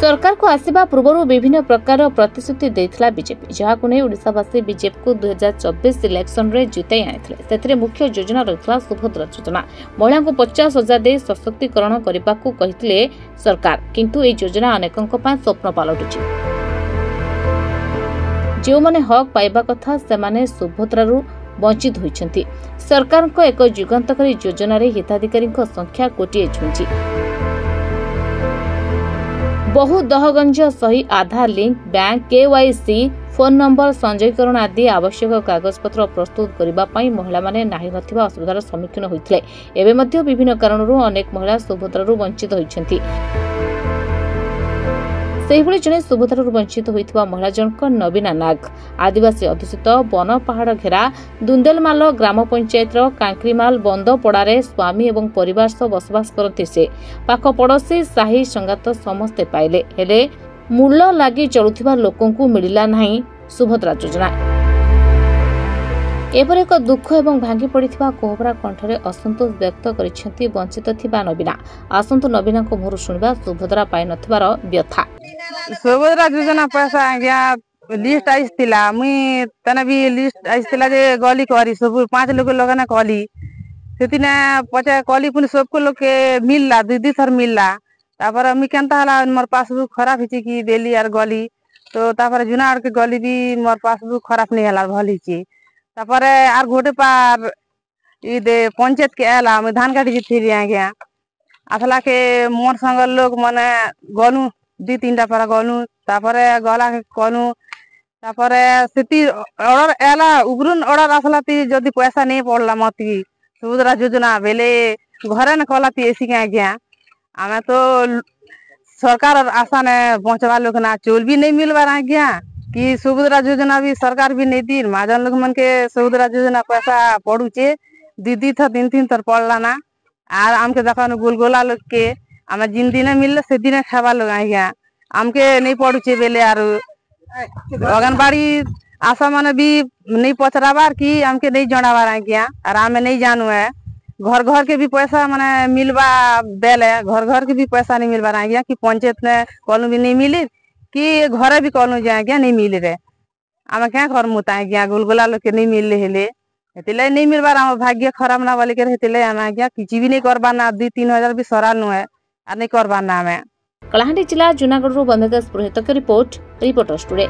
सरकार को आसिबा पूर्व विभिन्न प्रकार प्रतिश्रुति देथिला बीजेपी जहां नहीं ओडिशावासी बीजेपी को 2024 इलेक्शन रे जिताई आनिथिले। से मुख्य योजना रहितला सुभद्रा योजना। महिला को 50,000 दे सशक्तिकरण करने को कहिथिले सरकार, किंतु ए योजना अनेकंक पय स्वप्न पालटुछि। जो माने हक पाइबा कथा से माने सुभद्रारू वंचित होइछंती। सरकार को एक जुगांतकारी योजना रे हिताधिकारी संख्या कोटिए छुंची। बहु दहगंज सही Aadhaar link, bank KYC, phone number संजयकरण आदि आवश्यक कागजपत्र प्रस्तुत करने महिला माने नाही नथिबा असुविधार सम्मुखीन होइथिले। एबे मध्य विभिन्न कारणरू अनेक महिला सुभद्रारू वंचित होइछंती। सेहिभଳି जने सुभद्रारू वंचित होइथिबा महिला जनक नवीना नाग आदिवासी अध्युषित वन पहाड़ घेरा दुंदेलमाल ग्राम पंचायत कांक्रीमाल बंदपड़ारे स्वामी एवं परिवार सह बसवास करते। से पाख पड़ोशी साही संगात समस्ते पाइले, हेले मूल लागी चलुथिबा लोकंकु मिलिला नाही सुभद्रा योजना। एपर एक दुख एवं भांगी पड़िथिबा कोहबरा कंठरे असंतोष व्यक्त करिसेंती वंचित थिबा नवीना। आसंतु नवीना को मोर सुनिबा सुभद्रा पाइ नथिबार व्यथा। सुभद्रा योजना पैसा आज्ञा लिस्ट आइसतिला, मुई तने भी लिस्ट आइसतिला जे गली करी सब 5 लोग लगना कली सेतिने पचा कली पुनी सबको लोग के मिलला, दीदी थर मिलला। तापर मी केनता हला मोर पासबुक खराब हिची की देली यार गली, तो तापर जुनाड़ के गली भी मोर पासबुक खराब नहीं हला भल हिची। तापर आर घोटे पार ई दे पंचायत के आला मैं धान काटी थी आज्ञा आथला के मोर संग लोग माने गलू 2-3टा पारा गलू। तापर गला के कलू तापर सेती ऑर्डर आला उबरुन ऑर्डर आसला ती जदी पैसा नहीं पड़ला मती सुभद्रा योजना बेले घरे न कला ती एसी के आज्ञा आमे तो सरकार आशा ने पहुंचवा लोग ना चोल भी नहीं मिलवा आज्ञा कि सुभद्रा योजना भी सरकार भी नहीं दी। महाजन लोग मन के सुभद्रा योजना पैसा पड़ुचे 2 थर 3 थर पड़ला ना आर आमके दकान गोलगोला लोग के आमे जिन दिन मिलले से दिन खावा लोग आज्ञा आमके नहीं पड़ुचे बेले आर आंगनबाड़ी आशा माने भी नहीं पचराबार की आमके नहीं जनाबार आज्ञा आर आमे नहीं जानू है। घर घर के भी पैसा माने मिलवा बेले घर घर के भी पैसा नहीं मिलवा आज्ञा कि पंचायत में कलू भी नहीं मिली कि घरे भी कलू जे आज्ञा नहीं मिल रे आमे क्या कर मुता आज्ञा गोलगोला लोग के नहीं मिल हेले हेतिले नहीं मिलबार आम भाग्य खराब ना वाले के हेतिले आमे आज्ञा किछि भी नहीं करबा ना 2-3 हजार भी सराल नु है आ नहीं करबा ना। में कलाहांडी जिला जूनागढ़ बंदेदास पुरोहित की रिपोर्टर्स टुडे।